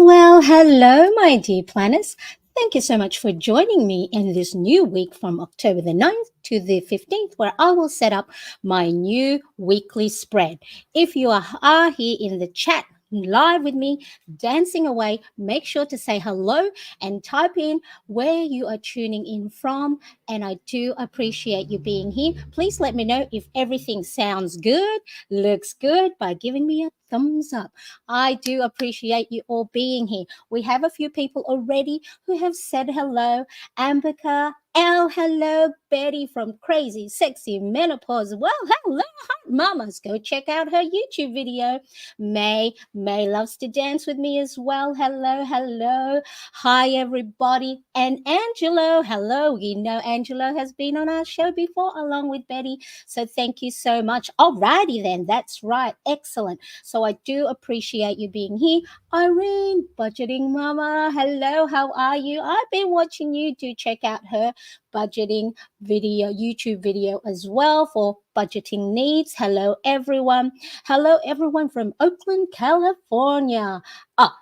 Well, hello, my dear planners. Thank you so much for joining me in this new week from October the 9th to the 15th, where I will set up my new weekly spread. If you are here in the chat live with me, dancing away, make sure to say hello and type in where you are tuning in from. And I do appreciate you being here. Please let me know if everything sounds good, looks good by giving me a thumbs up. I do appreciate you all being here. We have a few people already who have said hello. Ambika, hello, Betty from Crazy Sexy Menopause. Well, hello, hot mamas. Go check out her YouTube video. May loves to dance with me as well. Hello. Hi, everybody. And Angelo, hello. You know Angelo has been on our show before along with Betty. So thank you so much. Alrighty then. That's right. Excellent. So I do appreciate you being here. Irene, budgeting mama, hello, how are you? I've been watching you. Do check out her budgeting video, YouTube video as well for budgeting needs. Hello, everyone. Hello, everyone from Oakland, California. Ah,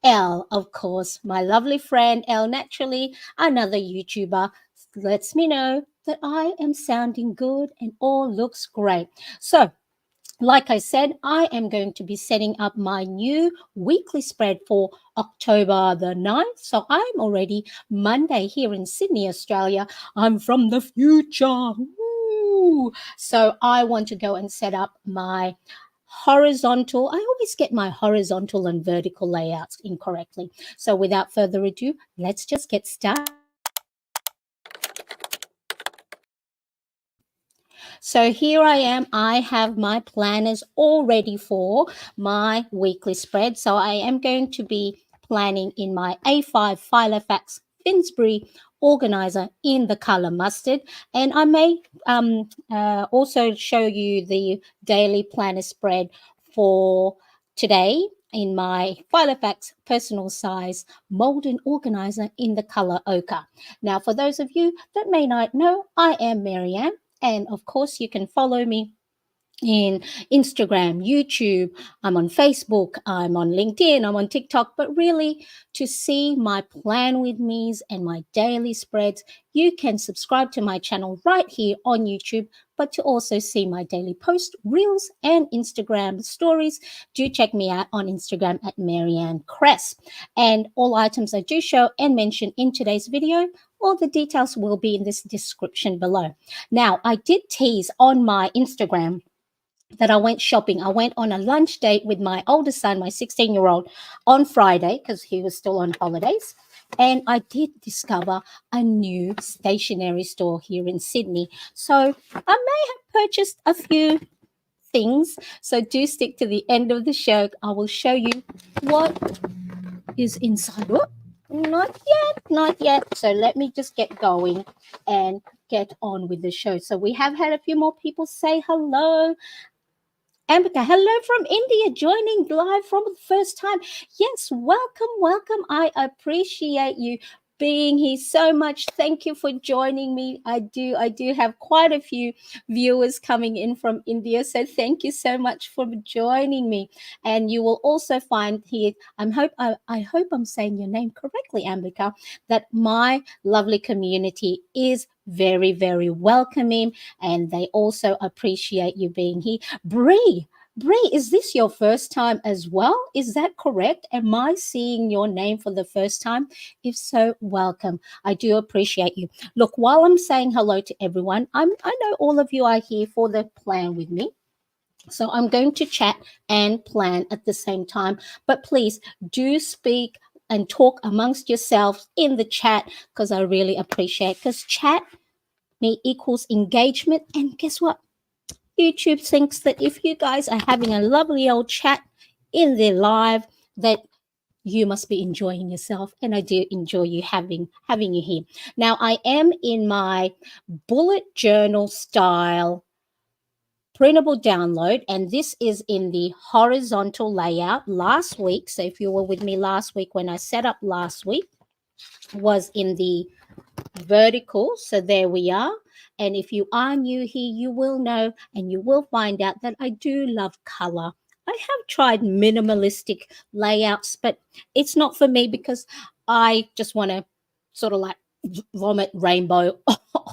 Elle, of course, my lovely friend Elle, naturally, another YouTuber, lets me know that I am sounding good and all looks great. So, like I said, I am going to be setting up my new weekly spread for October the 9th. So I'm already Monday here in Sydney, Australia. I'm from the future. Woo! So I want to go and set up my horizontal. I always get my horizontal and vertical layouts incorrectly. So without further ado, let's just get started. So here I am. I have my planners all ready for my weekly spread. So I am going to be planning in my A5 Filofax Finsbury organizer in the color mustard. And I may also show you the daily planner spread for today in my Filofax personal size Malden organizer in the color ochre. Now, for those of you that may not know, I am Mariane. And of course, you can follow me in Instagram, YouTube, I'm on Facebook, I'm on LinkedIn, I'm on TikTok. But really, to see my plan with me's and my daily spreads, you can subscribe to my channel right here on YouTube. But to also see my daily post, reels, and Instagram stories, do check me out on Instagram at marianecresp. And all items I do show and mention in today's video, all the details will be in this description below. Now, I did tease on my Instagram that I went shopping. I went on a lunch date with my oldest son, my 16-year-old, on Friday because he was still on holidays. And I did discover a new stationery store here in Sydney. So I may have purchased a few things. So do stick to the end of the show. I will show you what is inside. Whoop, not yet. So let me just get going and get on with the show. So we have had a few more people say hello. Ambika, hello from India, joining live from the first time. Yes, welcome. I appreciate you being here so much. Thank you for joining me. I do have quite a few viewers coming in from India, so thank you so much for joining me. And you will also find here, I hope I'm saying your name correctly, Ambika, that my lovely community is very, very welcoming, and they also appreciate you being here. Bree, is this your first time as well? Is that correct? Am I seeing your name for the first time? If so, welcome. I do appreciate you. Look, while I'm saying hello to everyone, I know all of you are here for the plan with me. So I'm going to chat and plan at the same time. But please do speak and talk amongst yourselves in the chat, because I really appreciate, because chat me equals engagement. And guess what? YouTube thinks that if you guys are having a lovely old chat in their live, that you must be enjoying yourself, and I do enjoy you having you here. Now, I am in my bullet journal style printable download, and this is in the horizontal layout last week. So if you were with me last week, when I set up last week, was in the vertical. So there we are. And if you are new here, you will know and you will find out that I do love color. I have tried minimalistic layouts, but it's not for me because I just want to sort of like vomit rainbow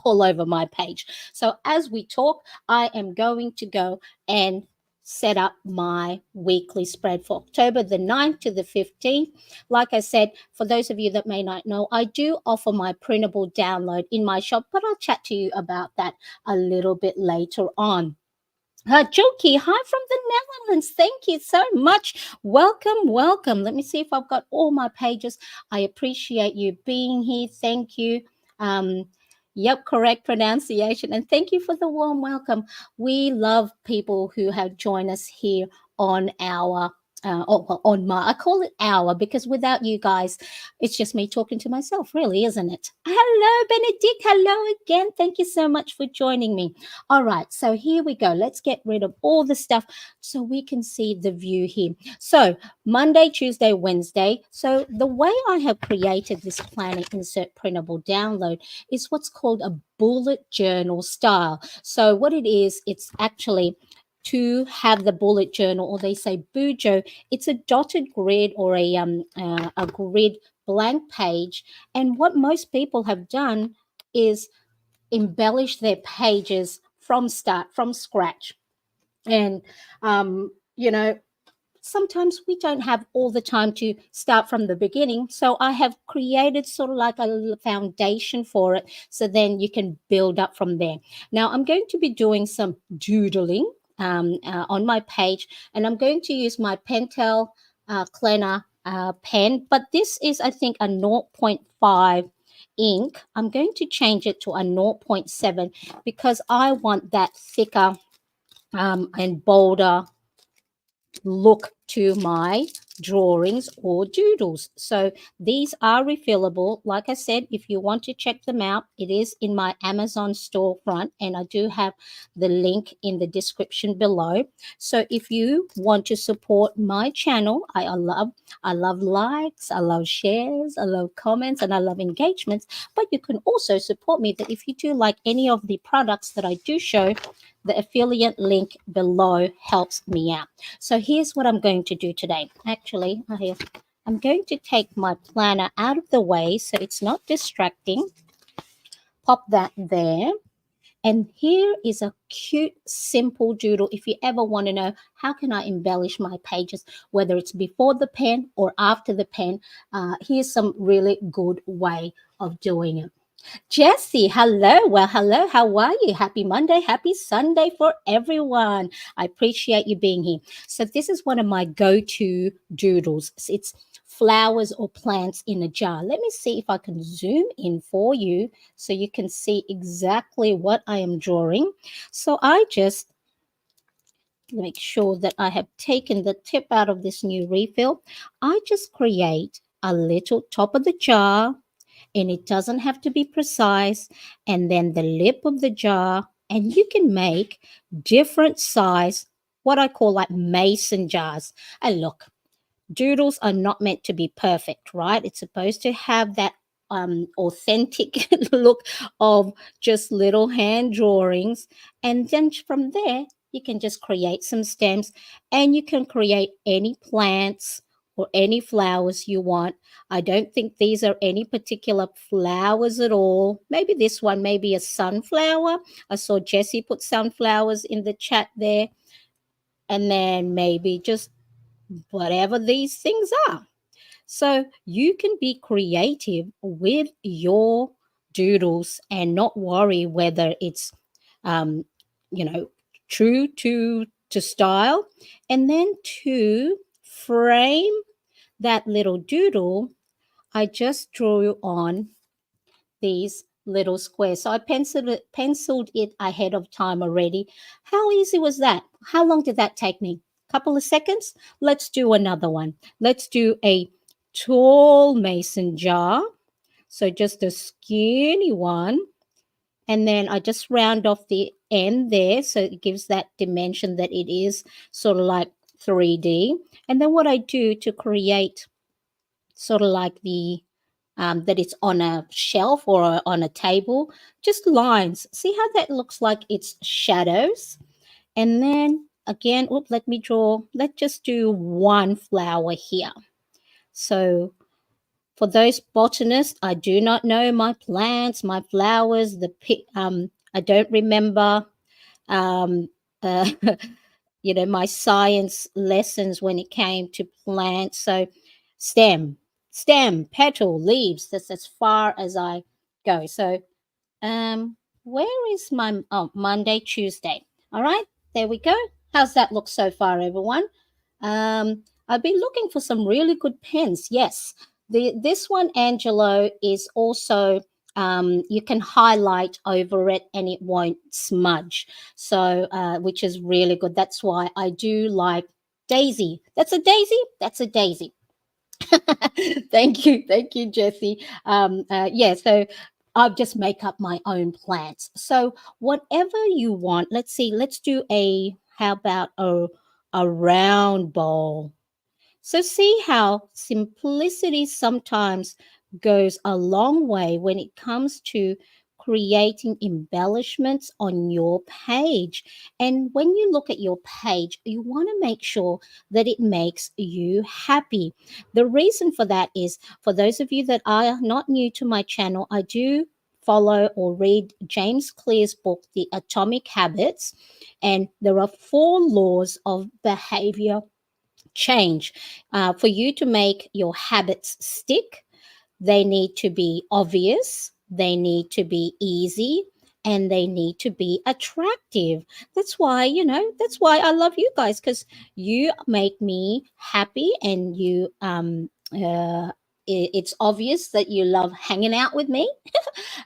all over my page. So as we talk, I am going to go and set up my weekly spread for October the 9th to the 15th. Like I said, for those of you that may not know, I do offer my printable download in my shop, but I'll chat to you about that a little bit later on. Joki, hi from the Netherlands. Thank you so much. Welcome, welcome. Let me see if I've got all my pages. I appreciate you being here. Thank you. Um, yep, correct pronunciation. And thank you for the warm welcome. We love people who have joined us here on our on my, I call it our because without you guys, it's just me talking to myself, really, isn't it? Hello, Benedict. Hello again. Thank you so much for joining me. All right, so here we go. Let's get rid of all the stuff so we can see the view here. So Monday, Tuesday, Wednesday. So the way I have created this planning insert printable download is what's called a bullet journal style. So what it is, it's actually to have the bullet journal, or they say bujo. It's a dotted grid or a grid blank page. And what most people have done is embellish their pages from scratch. And you know, sometimes we don't have all the time to start from the beginning, so I have created sort of like a little foundation for it, so then you can build up from there. Now I'm going to be doing some doodling on my page, and I'm going to use my Pentel Cleaner pen, but this is, I think, a zero point 0.5 ink. I'm going to change it to a zero point 0.7 because I want that thicker and bolder look to my drawings or doodles. So these are refillable. Like I said, if you want to check them out, it is in my Amazon storefront, and I do have the link in the description below. So if you want to support my channel, I love likes, I love shares, I love comments, and I love engagements. But you can also support me that if you do like any of the products that I do show, the affiliate link below helps me out. So here's what I'm going to do today. Actually, I'm going to take my planner out of the way so it's not distracting. Pop that there. And here is a cute, simple doodle. If you ever want to know how can I embellish my pages, whether it's before the pen or after the pen, here's some really good way of doing it. Jessie, hello. Well, hello. How are you? Happy Monday. Happy Sunday for everyone. I appreciate you being here. So this is one of my go-to doodles. It's flowers or plants in a jar. Let me see if I can zoom in for you so you can see exactly what I am drawing. So I just make sure that I have taken the tip out of this new refill. I just create a little top of the jar, and it doesn't have to be precise, and then the lip of the jar, and you can make different size, what I call like mason jars. And look, doodles are not meant to be perfect, right? It's supposed to have that authentic look of just little hand drawings, and then from there you can just create some stems, and you can create any plants or any flowers you want. I don't think these are any particular flowers at all. Maybe this one, maybe a sunflower. I saw Jessie put sunflowers in the chat there. And then maybe just whatever these things are. So you can be creative with your doodles and not worry whether it's, um, you know, true to style. And then to frame that little doodle, I just drew on these little squares. So I penciled it ahead of time already. How easy was that? How long did that take me? Couple of seconds. Let's do another one. Let's do a tall mason jar. So just a skinny one. And then I just round off the end there, so it gives that dimension that it is sort of like 3D. And then what I do to create sort of like the that it's on a shelf or on a table, just lines. See how that looks like it's shadows? And then again, let me draw. Let's just do one flower here. So for those botanists, I do not know my plants, my flowers, I don't remember, um, uh, my science lessons when it came to plants. So stem, petal, leaves. That's as far as I go. So where is my Monday, Tuesday? All right, there we go. How's that look so far, everyone? I've been looking for some really good pens. Yes, this one, Angelo, is also you can highlight over it and it won't smudge. So which is really good. That's why I do like Daisy. That's a daisy. That's a daisy. Thank you, Jessie. Yeah, so I'll just make up my own plants. So whatever you want, let's see. Let's do how about a round bowl. So, see how simplicity sometimes goes a long way when it comes to creating embellishments on your page. And when you look at your page, you want to make sure that it makes you happy. The reason for that is for those of you that are not new to my channel, I do follow or read James Clear's book, The Atomic Habits, and there are 4 laws of behavior change. For you to make your habits stick, they need to be obvious, they need to be easy, and they need to be attractive. That's why I love you guys, because you make me happy, and it's obvious that you love hanging out with me.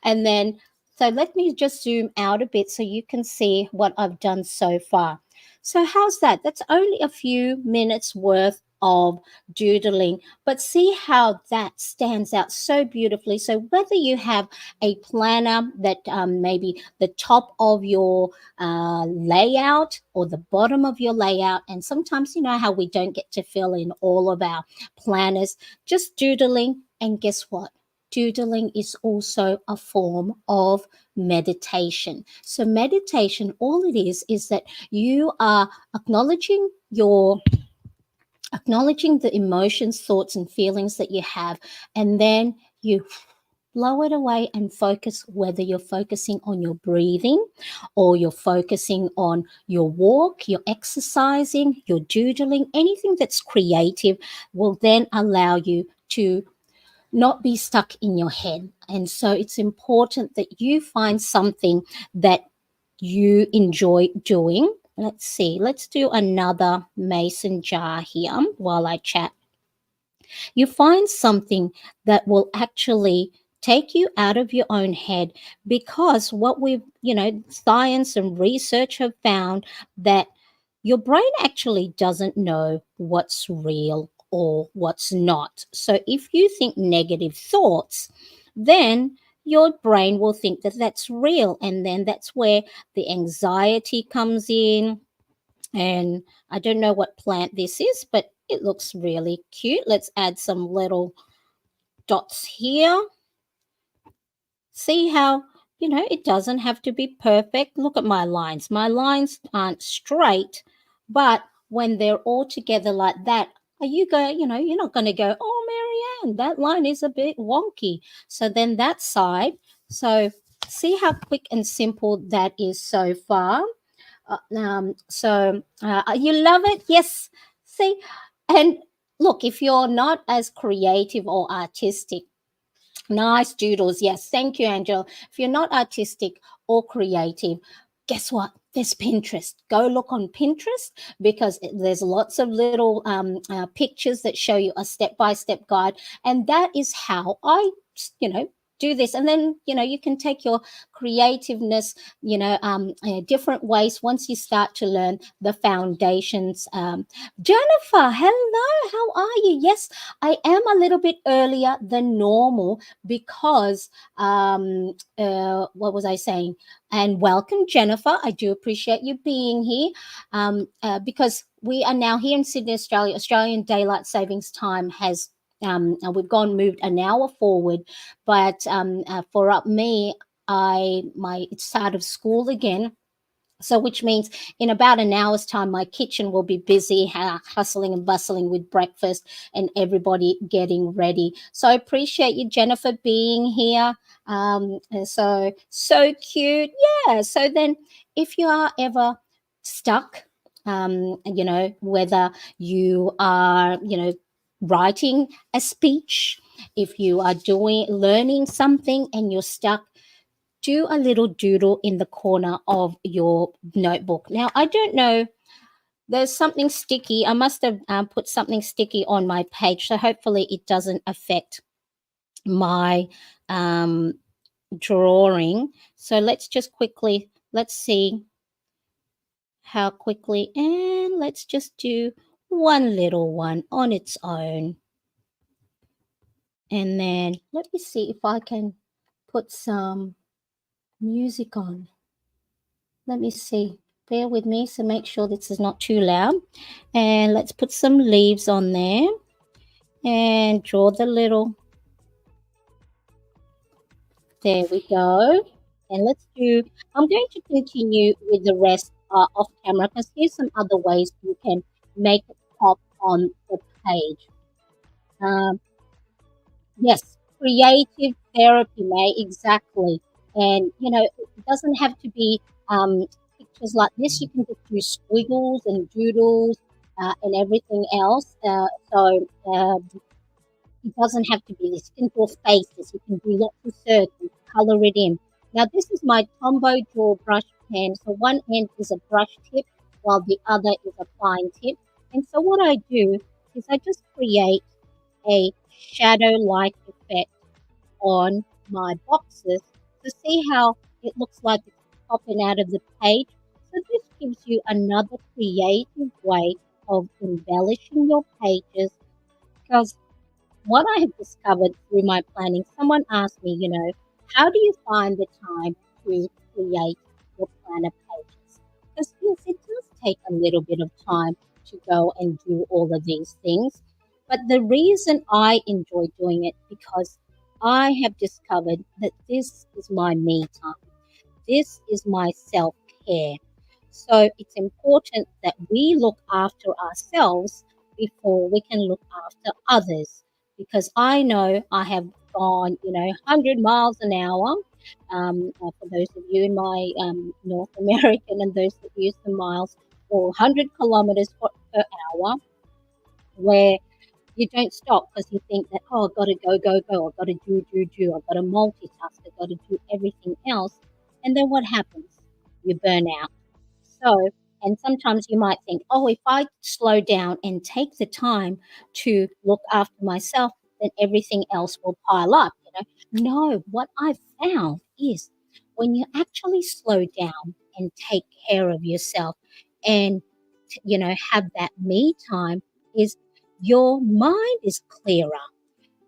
And then, so let me just zoom out a bit so you can see what I've done so far. So, how's that? That's only a few minutes worth of doodling, but see how that stands out so beautifully. So, whether you have a planner that maybe the top of your layout or the bottom of your layout, and sometimes you know how we don't get to fill in all of our planners, just doodling, and guess what? Doodling is also a form of meditation. So, meditation, all it is that you are acknowledging the emotions, thoughts, and feelings that you have, and then you blow it away and focus, whether you're focusing on your breathing or you're focusing on your walk, you're exercising, you're doodling, anything that's creative will then allow you to not be stuck in your head. And so it's important that you find something that you enjoy doing. Let's see, let's do another mason jar here while I chat. You find something that will actually take you out of your own head, because what science and research have found that your brain actually doesn't know what's real or what's not. So if you think negative thoughts, then your brain will think that that's real. And then that's where the anxiety comes in. And I don't know what plant this is, but it looks really cute. Let's add some little dots here. See how, it doesn't have to be perfect. Look at my lines. My lines aren't straight, but when they're all together like that, you're not going to go, oh, Marianne, that line is a bit wonky. So then that side. So see how quick and simple that is so far. You love it? Yes. See, and look, if you're not as creative or artistic, nice doodles. Yes, thank you, Angela. If you're not artistic or creative, guess what? There's Pinterest. Go look on Pinterest, because there's lots of little pictures that show you a step-by-step guide, and that is how I, do this. And then you can take your creativeness different ways once you start to learn the foundations. Jennifer, hello, how are you? Yes, I am a little bit earlier than normal because what was I saying? And welcome, Jennifer. I do appreciate you being here, because we are now here in Sydney, Australia. Australian Daylight Savings Time has we've moved an hour forward, but for me, it's start of school again. So, which means in about an hour's time, my kitchen will be busy, hustling and bustling with breakfast and everybody getting ready. So, I appreciate you, Jennifer, being here. And so cute. Yeah. So, then if you are ever stuck, whether you are, writing a speech, if you are learning something and you're stuck, do a little doodle in the corner of your notebook. Now, I don't know, there's something sticky. I must have put something sticky on my page, so hopefully it doesn't affect my um, drawing. So let's see how quickly, and let's just do one little one on its own. And then let me see if I can put some music on. Let me see. Bear with me, so make sure this is not too loud. And let's put some leaves on there and draw the little. There we go. And I'm going to continue with the rest off camera, because here's some other ways you can make it pop on the page. Um, yes, creative therapy, May, exactly. And, it doesn't have to be pictures like this. You can just do squiggles and doodles and everything else. It doesn't have to be this simple faces. You can do lots of circles, color it in. Now, this is my Tombow Draw brush pen. So one end is a brush tip while the other is a fine tip. And so what I do is I just create a shadow-like effect on my boxes to see how it looks like it's popping out of the page. So this gives you another creative way of embellishing your pages, because what I have discovered through my planning, someone asked me, how do you find the time to create your planner pages? Because yes, it does take a little bit of time to go and do all of these things. But the reason I enjoy doing it, because I have discovered that this is my me time. This is my self care. So it's important that we look after ourselves before we can look after others. Because I know I have gone, 100 miles an hour. For those of you in my North American and those that use the miles, or 100 kilometers per hour, where you don't stop because you think that, oh, I've got to go, I've got to do, I've got to multitask, I've got to do everything else. And then what happens? You burn out. So, and sometimes you might think, oh, if I slow down and take the time to look after myself, then everything else will pile up. No, what I've found is when you actually slow down and take care of yourself and, have that me time, is your mind is clearer.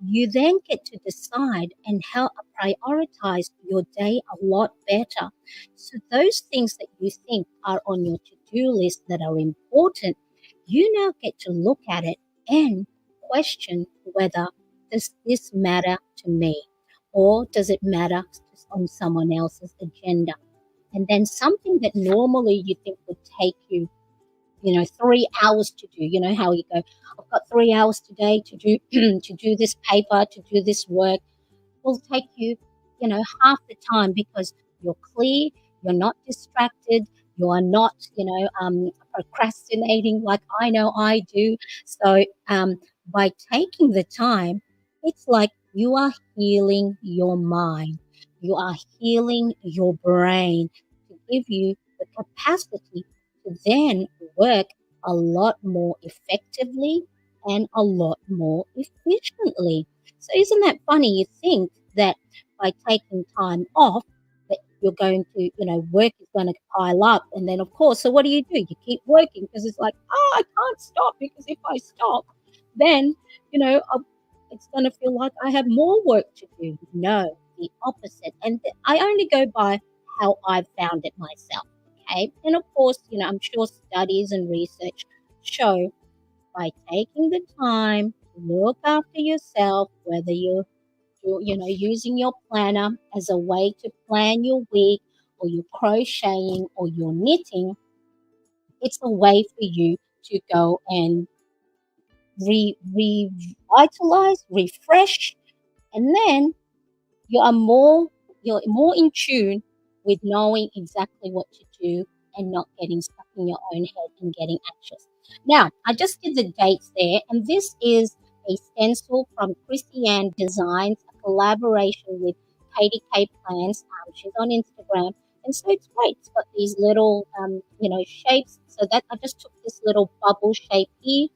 You then get to decide and help prioritize your day a lot better. So those things that you think are on your to-do list that are important, you now get to look at it and question whether does this matter to me, or does it matter on someone else's agenda? And then something that normally you think would take you 3 hours to do. You know how you go, I've got 3 hours today to do to do this paper, to do this work, will take you, half the time, because you're clear, you're not distracted, you are not, procrastinating like I know I do. So by taking the time, it's like you are healing your mind, you are healing your brain to give you the capacity to then work a lot more effectively and a lot more efficiently. So isn't that funny? You think that by taking time off, that you're going to, work is going to pile up. And then, of course, so what do? You keep working, because it's like, oh, I can't stop, because if I stop, then, it's going to feel like I have more work to do. No, the opposite. And I only go by how I've found it myself. Okay. And of course, I'm sure studies and research show by taking the time to look after yourself, whether you're using your planner as a way to plan your week, or you're crocheting or you're knitting, it's a way for you to go and revitalize, refresh, and then you are more you're more in tune with knowing exactly what to do and not getting stuck in your own head and getting anxious. Now, I just did the dates there, and this is a stencil from Christiane Designs, a collaboration with Katie K Plans. She's on Instagram, and so it's great. It's got these little, shapes. So that I just took this little bubble shape here,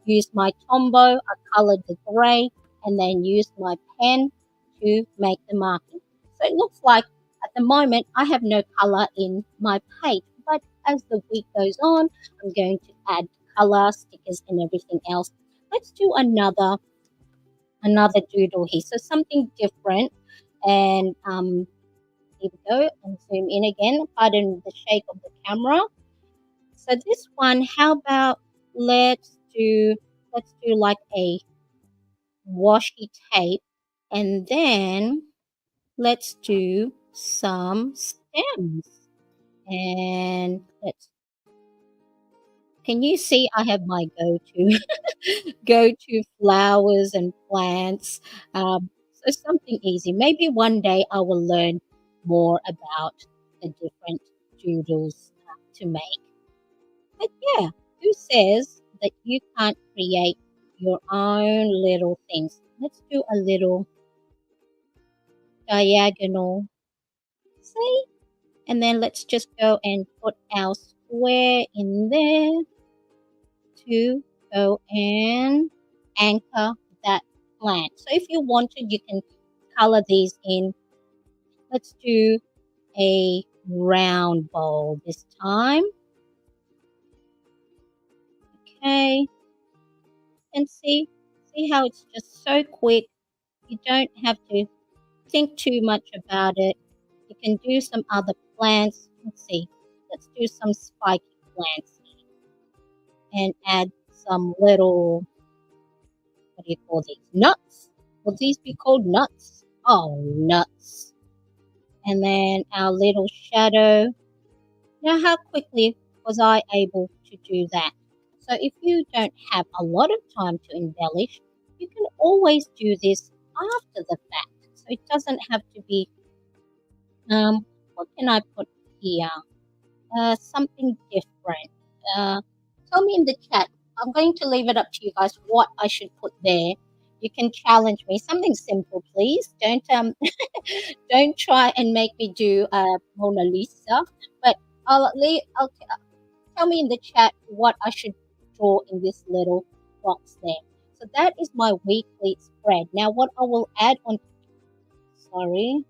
used my Tombow, I colored the gray, and then used my pen to make the marking. So it looks like at the moment I have no color in my page, but as the week goes on, I'm going to add color, stickers, and everything else. Let's do another doodle here. So something different, and here we go. And zoom in again. Pardon the shake of the camera. So this one, how about let's do like a washi tape, and then let's do some stems. And can you see I have my go-to go-to flowers and plants? So something easy. Maybe one day I will learn more about the different doodles to make. But yeah, who says that you can't create your own little things? Let's do a little diagonal, see? And then let's just go and put our square in there to go and anchor that plant. So if you wanted, you can color these in. Let's do a round bowl this time. Okay. And see how it's just so quick. You don't have to think too much about it. You can do some other plants. Let's see. Let's do some spiky plants and add some little, what do you call these? Nuts. Will these be called nuts? Oh, nuts. And then our little shadow. Now, how quickly was I able to do that? So if you don't have a lot of time to embellish, you can always do this after the fact. So it doesn't have to be, what can I put here? Something different. Tell me in the chat. I'm going to leave it up to you guys what I should put there. You can challenge me. Something simple, please. Don't try and make me do Mona Lisa. But I'll tell me in the chat what I should draw in this little box there. So that is my weekly spread. Now what I will add on, sorry,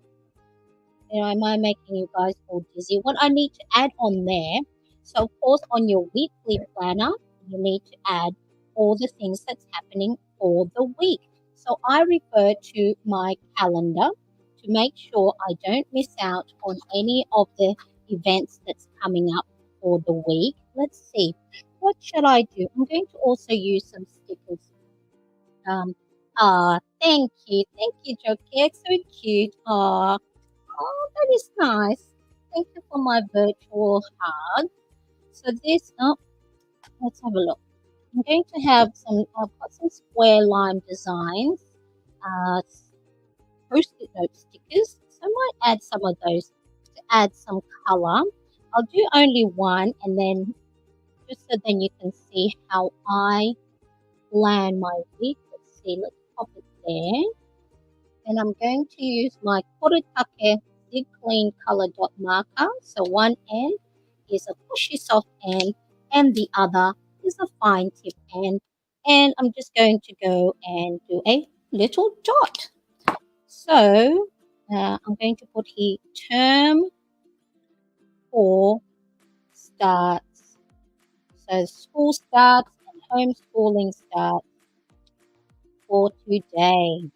am I making you guys all dizzy? What I need to add on there, so of course on your weekly planner, you need to add all the things that's happening for the week. So I refer to my calendar to make sure I don't miss out on any of the events that's coming up for the week. Let's see, what should I do? I'm going to also use some stickers. Thank you, Joke. It's so cute. Oh, that is nice. Thank you for my virtual hug. So this, let's have a look. I'm going to have I've got some square line designs, post-it note stickers. So I might add some of those to add some color. I'll do only one, and then just so then you can see how I plan my week. Let's see, let's pop it there. And I'm going to use my Koretake Zig Clean Color Dot Marker. So one end is a pushy soft end, and the other is a fine tip end. And I'm just going to go and do a little dot. So I'm going to put here term 4 starts. So school starts and homeschooling starts for today.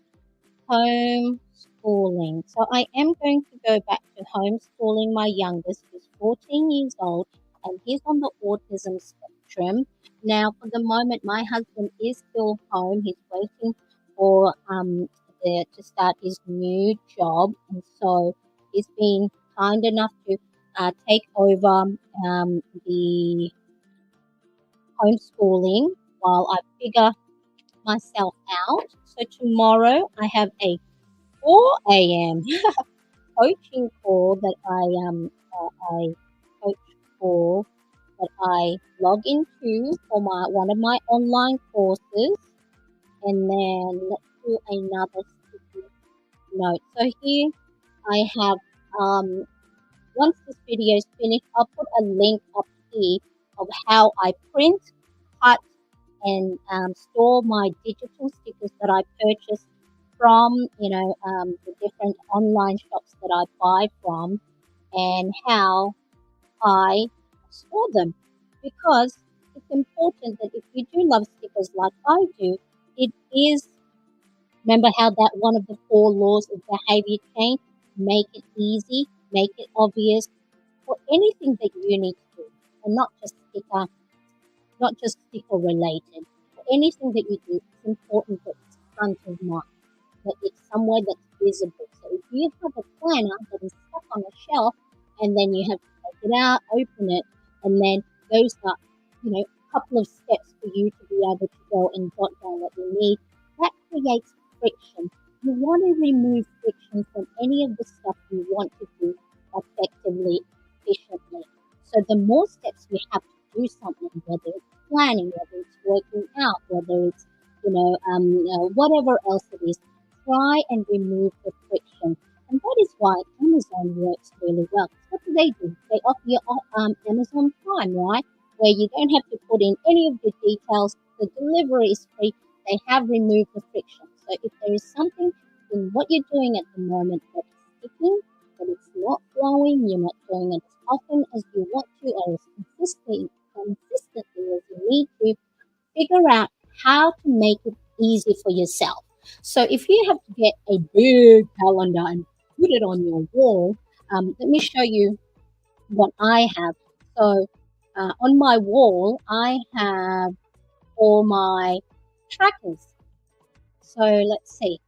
Homeschooling. So I am going to go back to homeschooling my youngest, who's 14 years old, and he's on the autism spectrum. Now, for the moment, my husband is still home. He's waiting for to start his new job, and so he's been kind enough to take over the homeschooling while I figure myself out. So tomorrow I have a 4 a.m. coaching call that I coach for, that I log into for my one of my online courses, and then let's do another sticky note. So here I have once this video is finished, I'll put a link up here of how I print, cut, and store my digital stickers that I purchase from, the different online shops that I buy from, and how I store them. Because it's important that if you do love stickers like I do, it is, remember how that one of the 4 laws of behavior change, make it easy, make it obvious for anything that you need to do, and not just sticker related. For anything that you do, it's important that it's front of mind, that it's somewhere that's visible. So if you have a planner that is stuck on a shelf, and then you have to take it out, open it, and then those are, a couple of steps for you to be able to go and jot down what you need, that creates friction. You want to remove friction from any of the stuff you want to do effectively, efficiently. So the more steps we have to do something, whether it's planning, whether it's working out, whether it's, whatever else it is, try and remove the friction. And that is why Amazon works really well. What do? They offer you Amazon Prime, right? Where you don't have to put in any of the details. The delivery is free. They have removed the friction. So if there is something in what you're doing at the moment that is sticking, that it's not flowing, you're not doing it as often as you want to, or as consistently as you need to, figure out how to make it easy for yourself. So if you have to get a big calendar and put it on your wall, let me show you what I have. So on my wall, I have all my trackers. So let's see.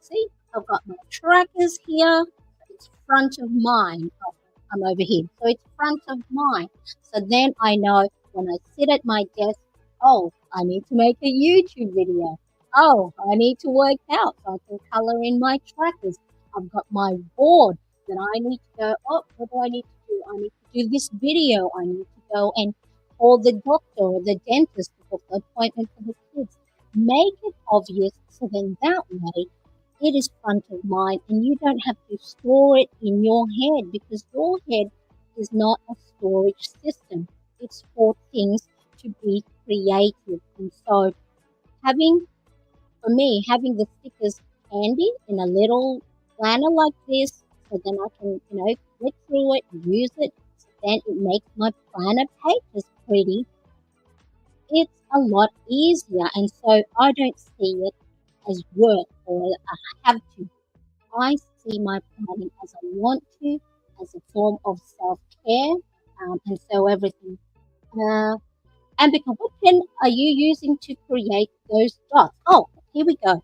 See, I've got my trackers here. It's front of mind. Oh, I'm over here. So it's front of mind. So then I know when I sit at my desk, oh, I need to make a YouTube video. Oh, I need to work out so I can color in my trackers. I've got my board that I need to go, oh, what do I need to do? I need to do this video. I need to go and call the doctor or the dentist to book the appointment for the kids. Make it obvious so then that way it is front of mind and you don't have to store it in your head, because your head is not a storage system. It's for things to be creative. And so for me, having the stickers handy in a little planner like this, so then I can, click through it, use it, so then it makes my planner pages pretty. It's a lot easier, and so I don't see it as work or I have to. I see my planning as I want to, as a form of self-care, and so everything. And because what pen are you using to create those dots? Oh, here we go.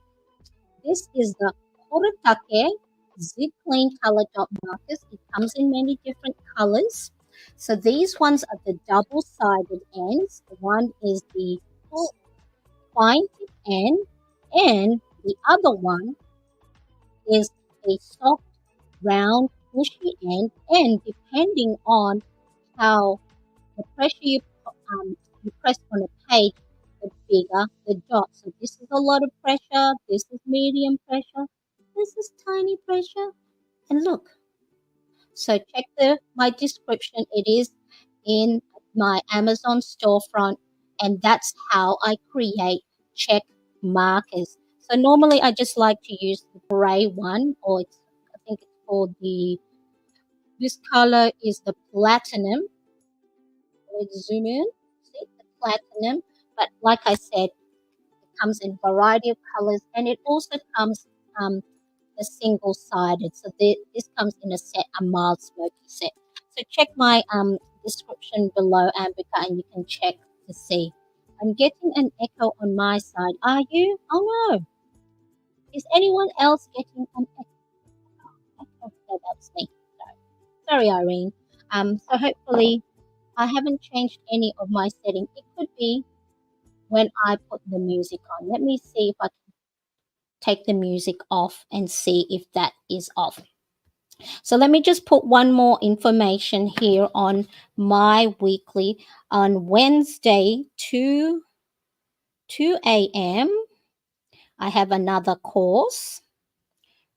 This is the Horotake Zip Clean Color Dot Markers. It comes in many different colors. So these ones are the double-sided ends. One is the fine tip end, and the other one is a soft, round, bushy end. And depending on how the pressure you press on a page, the bigger the dot. So this is a lot of pressure. This is medium pressure. This is tiny pressure. And look. So check my description. It is in my Amazon storefront, and that's how I create check markers. So normally I just like to use the gray one, or I think it's called this color is the platinum. Let's zoom in, see the platinum. But like I said, it comes in variety of colors, and it also comes the single-sided. So this comes in a set, a mild smoky set. So check my description below, Ambika, and you can check to see. I'm getting an echo on my side. Are you? Oh no. Is anyone else getting an echo? I don't know, that's me. So Sorry, Irene. So hopefully I haven't changed any of my setting. It could be when I put the music on. Let me see if I can take the music off and see if that is off. So let me just put one more information here on my weekly. On Wednesday, 2 a.m., I have another course,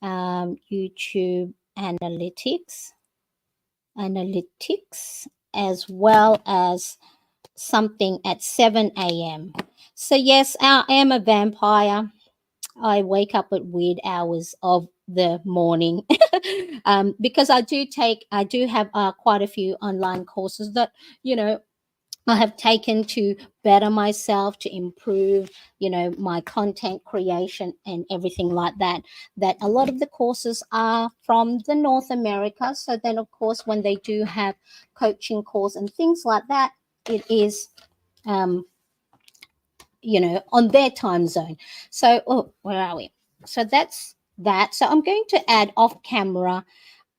YouTube analytics, as well as something at 7 a.m. So yes, I am a vampire. I wake up at weird hours of the morning because I do have quite a few online courses that, you know, I have taken to better myself, to improve, my content creation and everything like that. That a lot of the courses are from the North America. So then, of course, when they do have coaching course and things like that, it is, on their time zone. So, where are we? So that's that. So I'm going to add off camera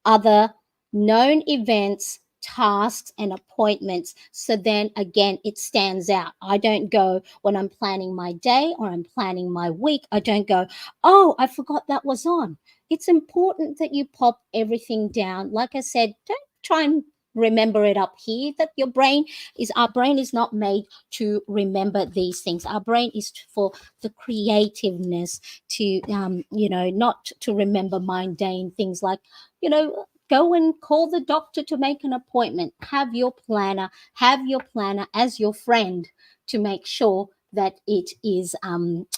other known events, tasks, and appointments. So then again, it stands out. I don't go when I'm planning my day or I'm planning my week, I don't go, oh, I forgot that was on. It's important that you pop everything down. Like I said, don't try and remember it up here. That our brain is not made to remember these things. Our brain is for the creativeness, to not to remember mundane things like, go and call the doctor to make an appointment. Have your planner as your friend to make sure that it is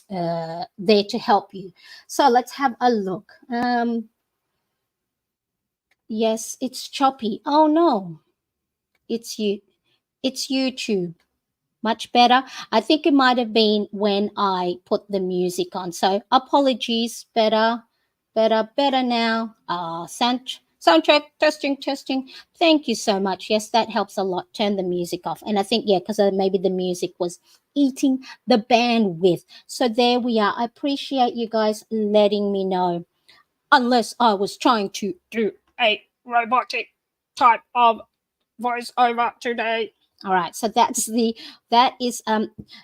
there to help you. So let's have a look. Yes, it's choppy. Oh no, it's YouTube. Much better. I think it might have been when I put the music on. So apologies. Better now. Soundtrack testing. Thank you so much. Yes, that helps a lot. Turn the music off. And I think, yeah, because maybe the music was eating the bandwidth. So there we are. I appreciate you guys letting me know. Unless I was trying to do a robotic type of voiceover today. All right, so that is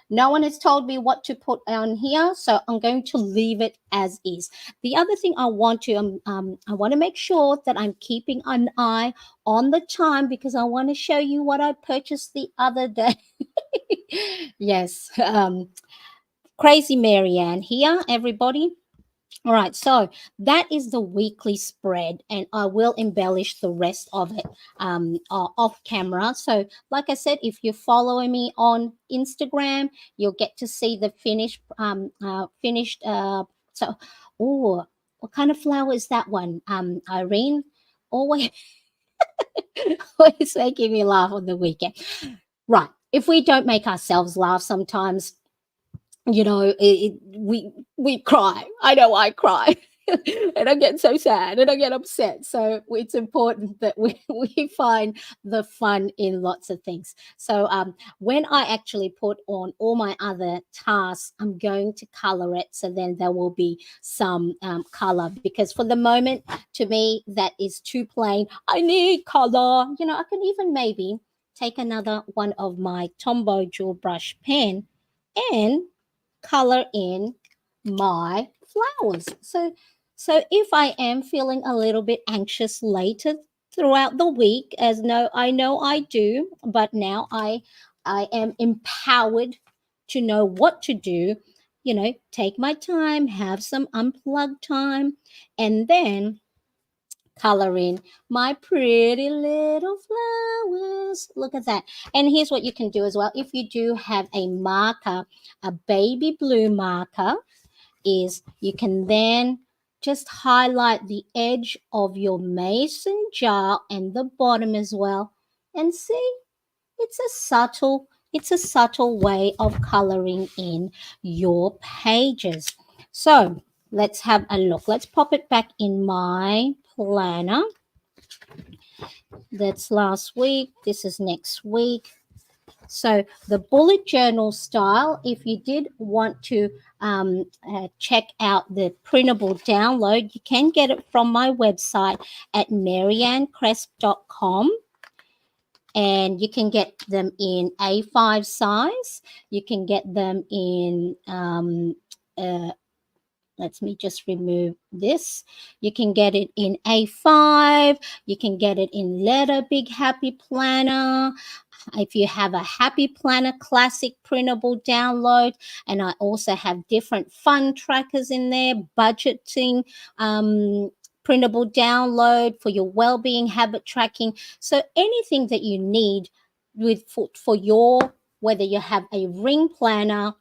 no one has told me what to put on here, so I'm going to leave it as is. The other thing I want to make sure that I'm keeping an eye on the time, because I want to show you what I purchased the other day. Yes, crazy Marianne here, everybody. All right, so that is the weekly spread, and I will embellish the rest of it off camera. So, like I said, if you're following me on Instagram, you'll get to see the finished. Oh, what kind of flower is that one, Irene? Always, always making me laugh on the weekend. Right, if we don't make ourselves laugh sometimes, we cry. I know I cry. And I get so sad and I get upset. So it's important that we find the fun in lots of things. So when I actually put on all my other tasks, I'm going to color it. So then there will be some color, because for the moment, to me, that is too plain. I need color. I can even maybe take another one of my Tombow Jewel Brush pen and color in my flowers. So if I am feeling a little bit anxious later throughout the week, I know I do, but now I am empowered to know what to do, take my time, have some unplugged time, and then color in my pretty little flowers. Look at that. And here's what you can do as well. If you do have a marker, a baby blue marker, is you can then just highlight the edge of your mason jar and the bottom as well. And see, it's a subtle way of coloring in your pages. So let's have a look. Let's pop it back in my planner. That's last week. This is next week. So the bullet journal style, if you did want to check out the printable download, you can get it from my website at marianecresp.com. And you can get them in A5 size. You can get them in let me just remove this. You can get it in A5. You can get it in letter big happy planner. If you have a happy planner classic printable download, and I also have different fun trackers in there, budgeting printable download for your well-being habit tracking. So anything that you need with for your, whether you have a ring planner,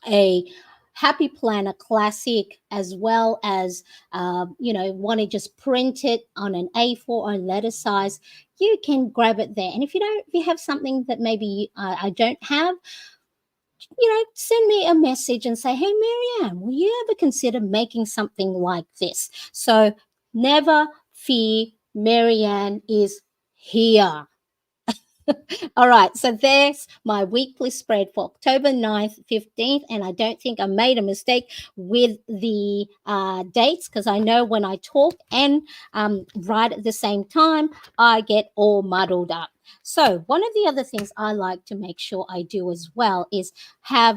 a happy planner classic, as well as want to just print it on an A4 or letter size, you can grab it there. And if you have something that maybe I don't have, send me a message and say, hey Marianne, will you ever consider making something like this? So never fear, Marianne is here. All right, so there's my weekly spread for October 9th, 15th, and I don't think I made a mistake with the dates, because I know when I talk and write at the same time, I get all muddled up. So one of the other things I like to make sure I do as well is have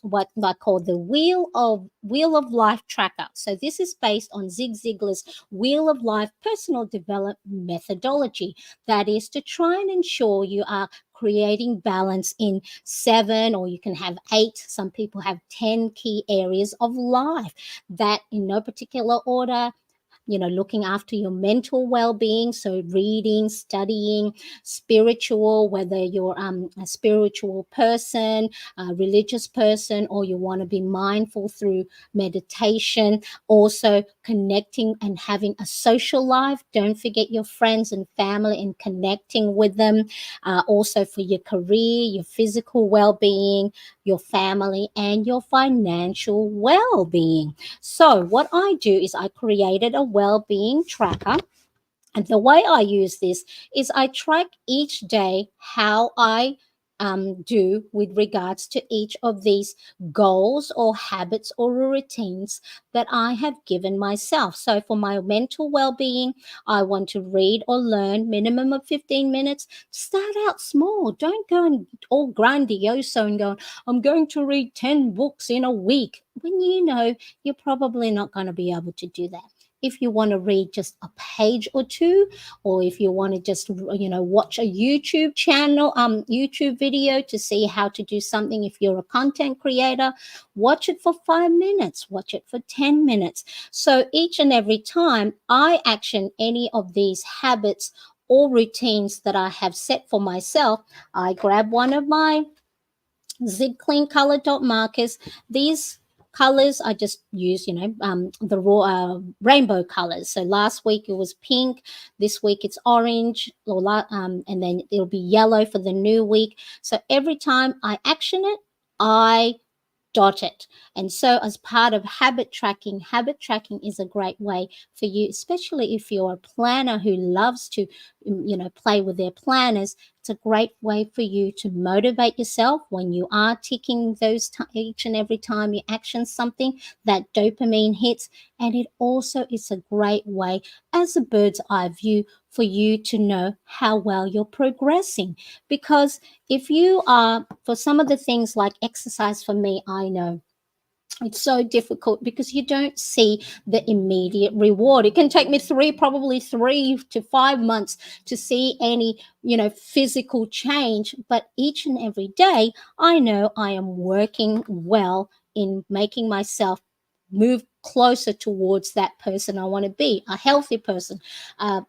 what I call the Wheel of Life tracker. So this is based on Zig Ziglar's Wheel of Life personal development methodology. That is to try and ensure you are creating balance in 7, or you can have 8. Some people have 10 key areas of life that, in no particular order, looking after your mental well-being, so reading, studying, spiritual, whether you're a spiritual person, a religious person, or you want to be mindful through meditation, also connecting and having a social life. Don't forget your friends and family and connecting with them. Also for your career, your physical well-being, your family, and your financial well-being. So what I do is I created a well-being tracker. And the way I use this is I track each day how I do with regards to each of these goals or habits or routines that I have given myself. So for my mental well-being, I want to read or learn minimum of 15 minutes. Start out small. Don't go and all grandiose and go, I'm going to read 10 books in a week, when you're probably not going to be able to do that. If you want to read just a page or two, or if you want to just watch a YouTube channel, YouTube video to see how to do something, if you're a content creator, watch it for 5 minutes, watch it for 10 minutes. So each and every time I action any of these habits or routines that I have set for myself, I grab one of my Zig Clean color dot markers. These colors I just use, the raw rainbow colors. So last week it was pink, this week it's orange, and then it'll be yellow for the new week. So every time I action it, I dot it. And so as part of habit tracking is a great way for you, especially if you're a planner who loves to play with their planners. It's a great way for you to motivate yourself when you are ticking those each and every time you action something, that dopamine hits. And it also is a great way as a bird's eye view for you to know how well you're progressing. Because if you are, for some of the things like exercise, for me, I know it's so difficult because you don't see the immediate reward. It can take me probably 3 to 5 months to see any, physical change. But each and every day, I know I am working well in making myself move closer towards that person I want to be, a healthy person, a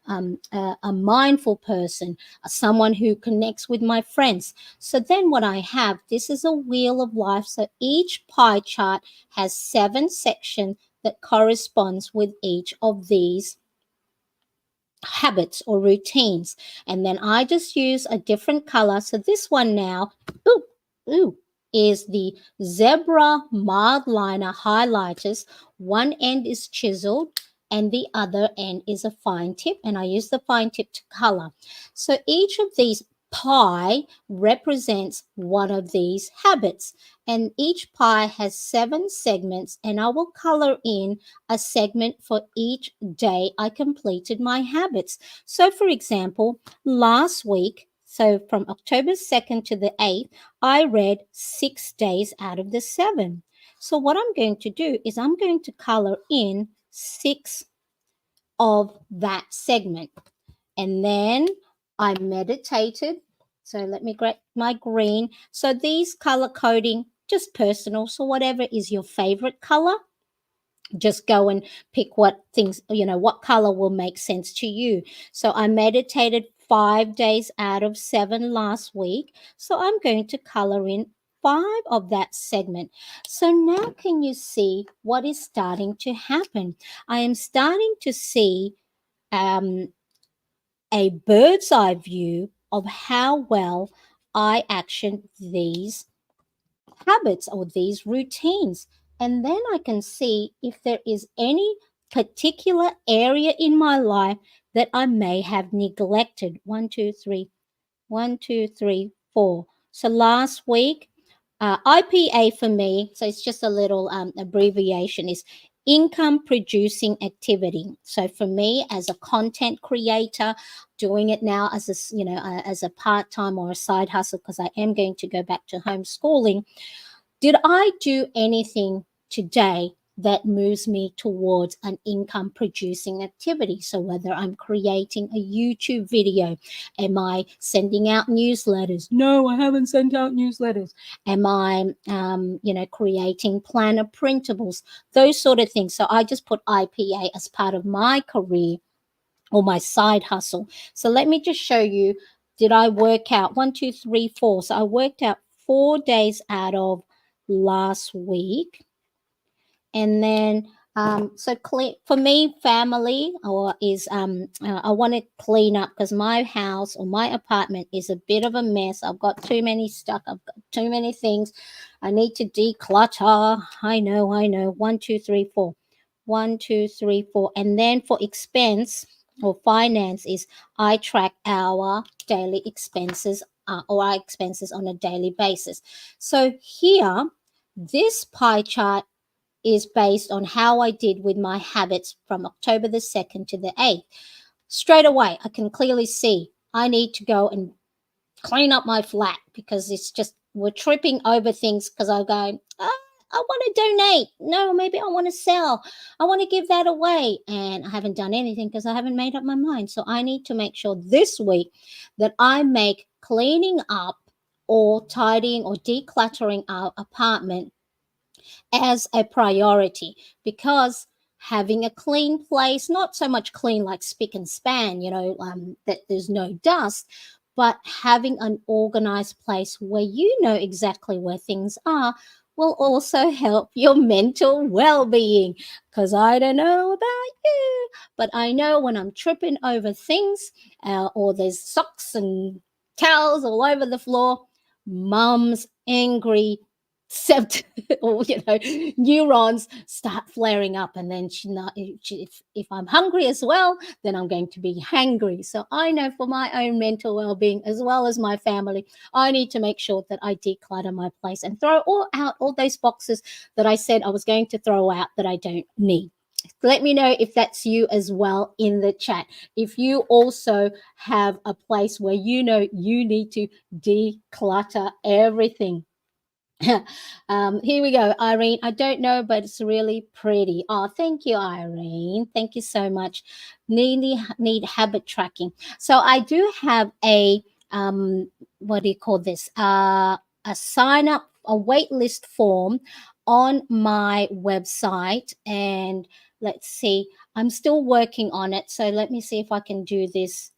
mindful person, someone who connects with my friends. So then what I have, this is a wheel of life. So each pie chart has 7 sections that corresponds with each of these habits or routines. And then I just use a different color. So this one now, is the zebra mild liner highlighters. One end is chiseled and the other end is a fine tip, and I use the fine tip to color. So each of these pie represents one of these habits, and each pie has 7 segments, and I will color in a segment for each day I completed my habits. So for example, last week, so from October 2nd to the 8th, I read 6 days out of the 7. So what I'm going to do is I'm going to color in 6 of that segment. And then I meditated. So let me grab my green. So these color coding, just personal. So whatever is your favorite color, just go and pick what things, what color will make sense to you. So I meditated 5 days out of 7 last week. So I'm going to color in 5 of that segment. So now can you see what is starting to happen? I am starting to see um, a bird's eye view of how well I action these habits or these routines. And then I can see if there is any particular area in my life that I may have neglected. One, two, three, 1, 2, 3, 4. So last week, IPA for me, so it's just a little abbreviation, is income producing activity. So for me, as a content creator, doing it now as as a part time or a side hustle, because I am going to go back to homeschooling. Did I do anything today that moves me towards an income producing activity? So whether I'm creating a YouTube video, am I sending out newsletters? No, I haven't sent out newsletters. Am I, creating planner printables? Those sort of things. So I just put IPA as part of my career or my side hustle. So let me just show you. Did I work out 1, 2, 3, 4? So I worked out 4 days out of last week. And then so clean for me, family or is I want to clean up because my house or my apartment is a bit of a mess. I've got too many stuff. I've got too many things. I need to declutter. I know. 1, 2, 3, 4. 1, 2, 3, 4. And then for expense or finance is I track our daily expenses or our expenses on a daily basis. So here, this pie chart is based on how I did with my habits from October the 2nd to the 8th. Straight away, I can clearly see I need to go and clean up my flat because it's just, we're tripping over things because I'm going, I want to donate. No, maybe I want to sell. I want to give that away. And I haven't done anything because I haven't made up my mind. So I need to make sure this week that I make cleaning up or tidying or decluttering our apartment as a priority, because having a clean place, not so much clean like spick and span, that there's no dust, but having an organized place where you know exactly where things are will also help your mental well-being. Because I don't know about you, but I know when I'm tripping over things or there's socks and towels all over the floor, mum's angry sept or neurons start flaring up, and then if I'm hungry as well, then I'm going to be hangry. So I know for my own mental well-being as well as my family, I need to make sure that I declutter my place and throw all those boxes that I said I was going to throw out that I don't need. Let me know if that's you as well in the chat. If you also have a place where you know you need to declutter everything. Here we go, Irene. I don't know, but it's really pretty. Oh, thank you, Irene. Thank you so much. Need habit tracking. So I do have a what do you call this? A sign up, a wait list form on my website, and let's see. I'm still working on it, so let me see if I can do this.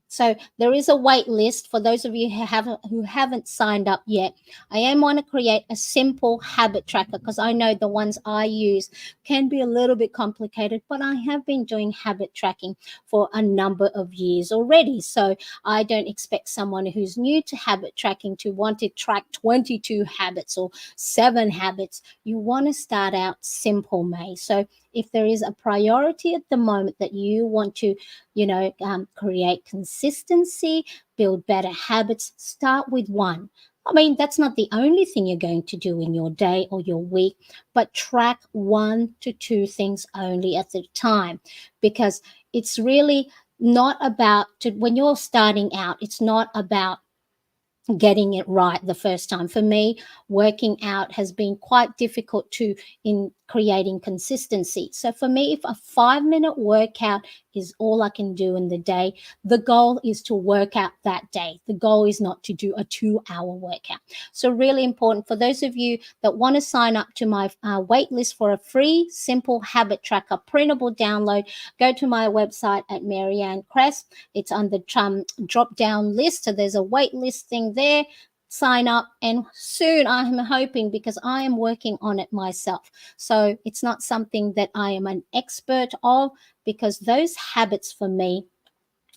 So there is a wait list for those of you who haven't signed up yet. I am want to create a simple habit tracker because I know the ones I use can be a little bit complicated, but I have been doing habit tracking for a number of years already. So I don't expect someone who's new to habit tracking to want to track 22 habits or 7 habits. You want to start out simple, May. So if there is a priority at the moment that you want to create consistency, build better habits. Start with one. I mean, that's not the only thing you're going to do in your day or your week, but track 1 to 2 things only at a time, because it's really not about when you're starting out, it's not about getting it right the first time. For me, working out has been quite difficult to in creating consistency. So for me, if a 5-minute workout is all I can do in the day, the goal is to work out that day. The goal is not to do a 2-hour workout. So really important for those of you that want to sign up to my wait list for a free simple habit tracker printable download, go to my website at Mariane Cresp. It's on the drop down list. So there's a wait list thing there. Sign up, and soon I'm hoping, because I am working on it myself. So it's not something that I am an expert of, because those habits for me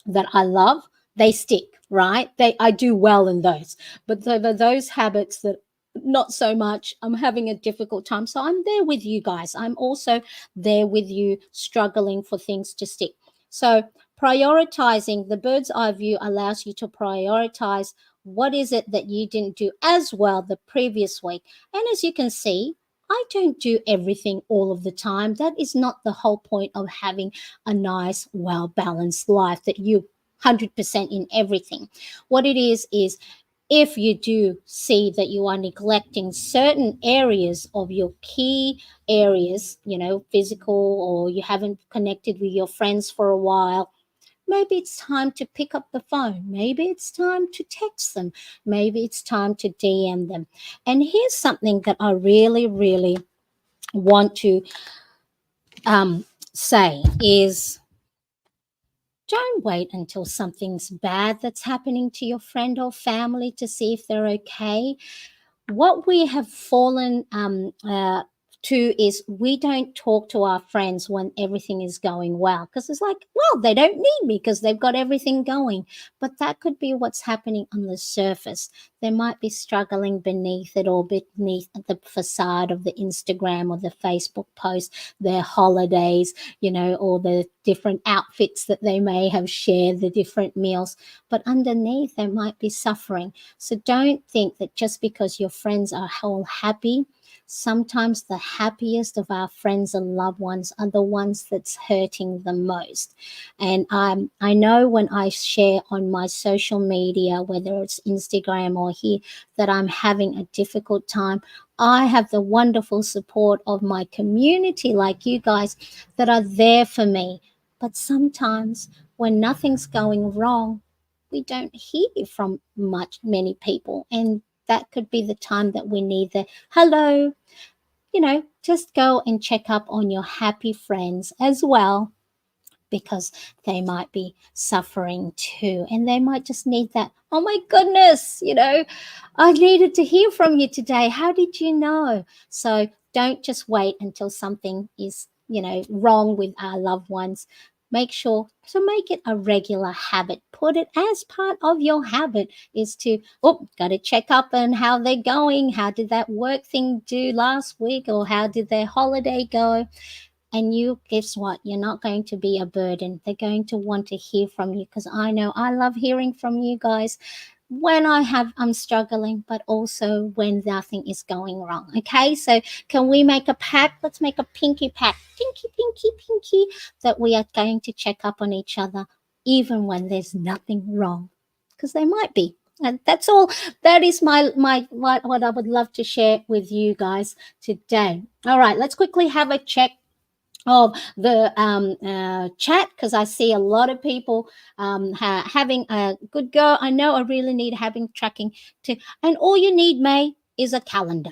that I love, they stick, right? I do well in those. But those habits that not so much, I'm having a difficult time. So I'm there with you guys. I'm also there with you, struggling for things to stick. So prioritizing the bird's eye view allows you to prioritize what is it that you didn't do as well the previous week. And as you can see, I don't do everything all of the time. That is not the whole point of having a nice, well balanced life, that you 100% in everything. What it is if you do see that you are neglecting certain areas of your key areas, physical, or you haven't connected with your friends for a while, maybe it's time to pick up the phone. Maybe it's time to text them. Maybe it's time to DM them. And here's something that I really, really want to say is, don't wait until something's bad that's happening to your friend or family to see if they're okay. What we have fallen to is we don't talk to our friends when everything is going well, because it's like, well, they don't need me because they've got everything going. But that could be what's happening on the surface. They might be struggling beneath it, or beneath the facade of the Instagram or the Facebook post, their holidays, or the different outfits that they may have shared, the different meals. But underneath, they might be suffering. So don't think that just because your friends are all happy, sometimes the happiest of our friends and loved ones are the ones that's hurting the most. And I know when I share on my social media, whether it's Instagram or here, that I'm having a difficult time, I have the wonderful support of my community, like you guys, that are there for me. But sometimes when nothing's going wrong, we don't hear from many people, and that could be the time that we need the hello. Just go and check up on your happy friends as well, because they might be suffering too, and they might just need that, oh my goodness, I needed to hear from you today, how did you know? So don't just wait until something is wrong with our loved ones. Make sure to make it a regular habit. Put it as part of your habit, is to, got to check up on how they're going. How did that work thing do last week? Or how did their holiday go? And you, guess what? You're not going to be a burden. They're going to want to hear from you, because I know I love hearing from you guys when I'm struggling, but also when nothing is going wrong. Okay, so can we make a pact? Let's make a pinky pact. Pinky, pinky, pinky, that we are going to check up on each other even when there's nothing wrong, because there might be. And that's all. That is my what I would love to share with you guys today. All right, let's quickly have a check of the chat, because I see a lot of people having a good go. I know I really need having tracking to, and all you need, May, is a calendar.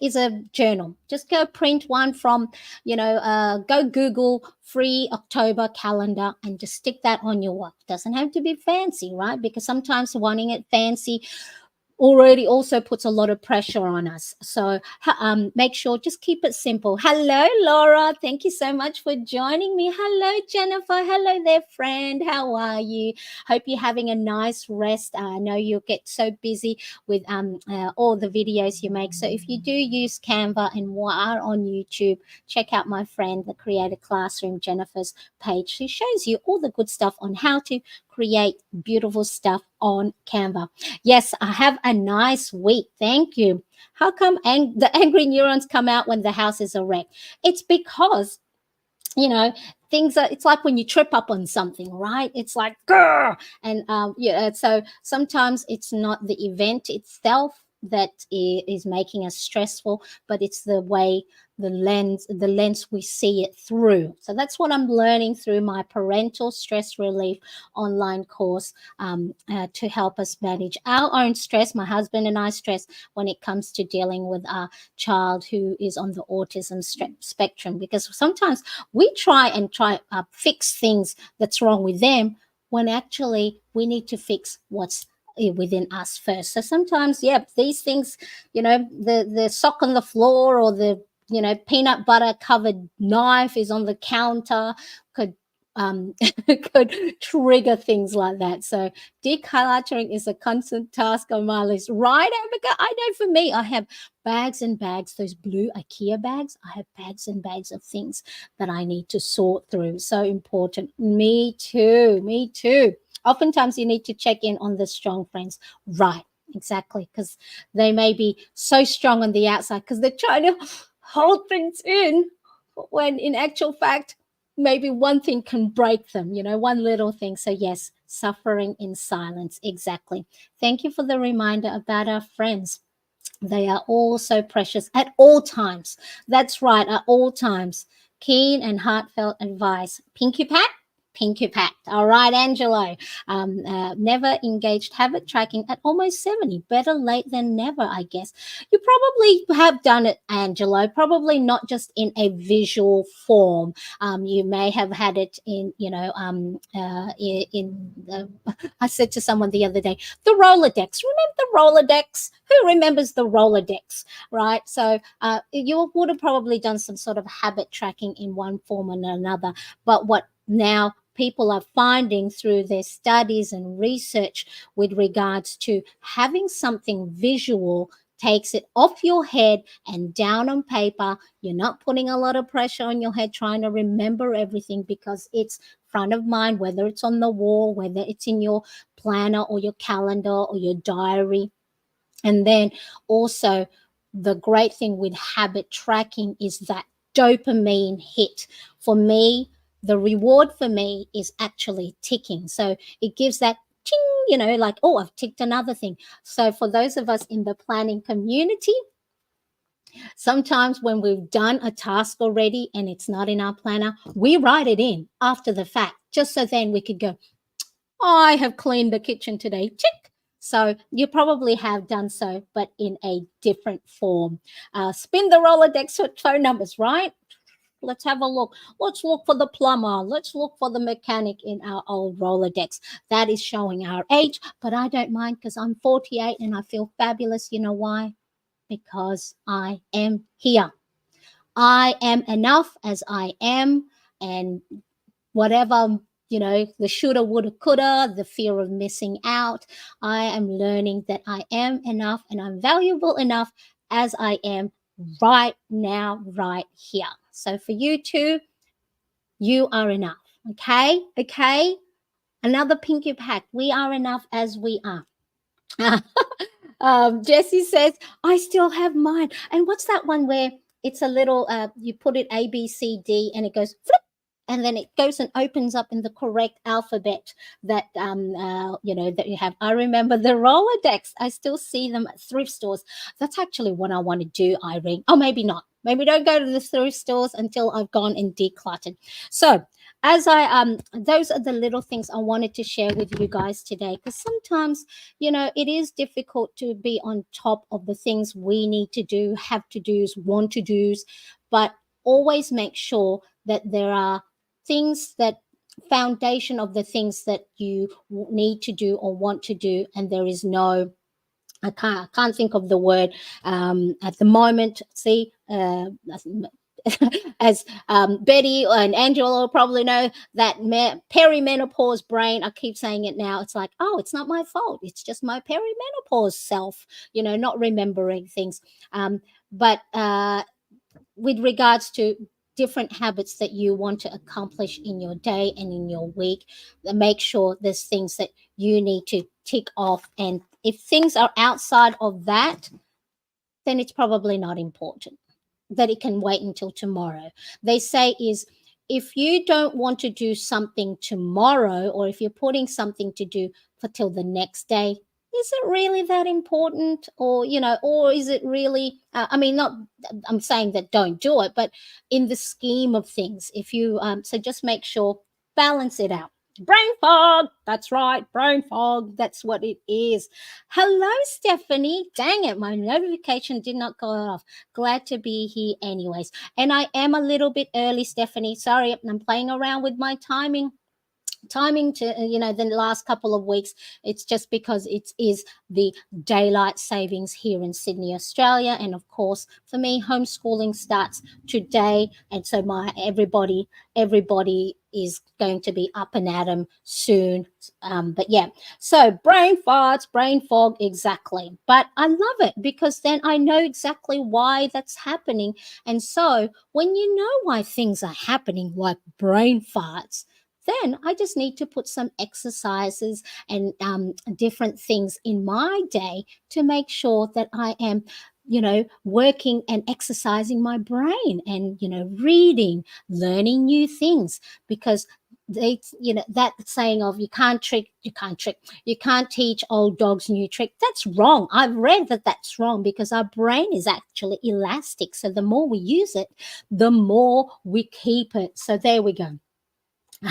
Is a journal. Just go print one from, go Google free October calendar and just stick that on your wall. Doesn't have to be fancy, right? Because sometimes wanting it fancy already also puts a lot of pressure on us. So make sure, just keep it simple. Hello, Laura. Thank you so much for joining me. Hello, Jennifer. Hello there, friend. How are you? Hope you're having a nice rest. I know you'll get so busy with all the videos you make. So if you do use Canva and are on YouTube, check out my friend, the Creator Classroom, Jennifer's page. She shows you all the good stuff on how to create beautiful stuff on Canva. Yes, I have a nice week. Thank you. How come the angry neurons come out when the house is a wreck? It's because, you know, things are, it's like when you trip up on something, right? It's like, grr! And yeah, so sometimes it's not the event itself that is making us stressful, but it's the way, the lens we see it through. So that's what I'm learning through my parental stress relief online course, to help us manage our own stress, my husband and I stress, when it comes to dealing with our child who is on the autism spectrum. Because sometimes we try fix things that's wrong with them, when actually we need to fix what's within us first. So sometimes, yeah, these things, the sock on the floor, or the peanut butter covered knife is on the counter, could could trigger things like that. So decluttering is a constant task on my list, right, Abigail? I know for me, I have bags and bags, those blue IKEA bags. I have bags and bags of things that I need to sort through. So important. Me too. Me too. Oftentimes you need to check in on the strong friends. Right. Exactly. Because they may be so strong on the outside because they're trying to hold things in, when in actual fact, maybe one thing can break them, one little thing. So, yes, suffering in silence. Exactly. Thank you for the reminder about our friends. They are all so precious at all times. That's right, at all times. Keen and heartfelt advice. Pinky pat? Pinky pat. All right, Angelo. Never engaged habit tracking at almost 70. Better late than never, I guess. You probably have done it, Angelo, probably not just in a visual form. You may have had it I said to someone the other day, the Rolodex. Remember the Rolodex? Who remembers the Rolodex, right? So you would have probably done some sort of habit tracking in one form or another. But what now people are finding through their studies and research with regards to having something visual takes it off your head and down on paper. You're not putting a lot of pressure on your head trying to remember everything, because it's front of mind, whether it's on the wall, whether it's in your planner or your calendar or your diary. And then also, the great thing with habit tracking is that dopamine hit. For me, the reward for me is actually ticking. So it gives that ching, like, oh, I've ticked another thing. So for those of us in the planning community, sometimes when we've done a task already and it's not in our planner, we write it in after the fact, just so then we could go, I have cleaned the kitchen today. Tick. So you probably have done so, but in a different form. Spin the Rolodex phone numbers, right? Let's have a look. Let's look for the plumber. Let's look for the mechanic in our old Rolodex. That is showing our age, but I don't mind, because I'm 48 and I feel fabulous. You know why? Because I am here. I am enough as I am, and whatever, the shoulda, woulda, coulda, the fear of missing out, I am learning that I am enough and I'm valuable enough as I am right now, right here. So for you too, you are enough. Okay. Another pinky pack. We are enough as we are. Jessie says, I still have mine. And what's that one where it's a little, you put it A, B, C, D, and it goes flip, and then it goes and opens up in the correct alphabet that that you have. I remember the Rolodex. I still see them at thrift stores. That's actually what I want to do, Irene. Oh, maybe not. Maybe don't go to the thrift stores until I've gone and decluttered. So as those are the little things I wanted to share with you guys today, because sometimes it is difficult to be on top of the things we need to do, have to do's, want to do's, but always make sure that there are things, that foundation of the things that you need to do or want to do, and there is no I can't think of the word at the moment. See, as Betty and Angela will probably know, that perimenopause brain. I keep saying it now. It's like, oh, it's not my fault. It's just my perimenopause self, not remembering things. But with regards to different habits that you want to accomplish in your day and in your week, make sure there's things that you need to tick off. And if things are outside of that, then it's probably not important, that it can wait until tomorrow. They say is, if you don't want to do something tomorrow, or if you're putting something to do for till the next day, is it really that important? Or is it really, I mean, not, I'm saying that don't do it, but in the scheme of things, if you, so just make sure, balance it out. Brain fog, that's right, brain fog, that's what it is. Hello, Stephanie. Dang it, my notification did not go off. Glad to be here anyways. And I am a little bit early, Stephanie. Sorry, I'm playing around with my timing to the last couple of weeks. It's just because it is the daylight savings here in Sydney, Australia, and of course for me homeschooling starts today, and so everybody is going to be up and at 'em soon. But yeah, so brain farts, brain fog, exactly. But I love it because then I know exactly why that's happening. And so when you know why things are happening like brain farts, then I just need to put some exercises and different things in my day to make sure that I am, working and exercising my brain and, reading, learning new things, because that saying of you can't teach old dogs new trick. That's wrong. I've read that that's wrong, because our brain is actually elastic. So the more we use it, the more we keep it. So there we go.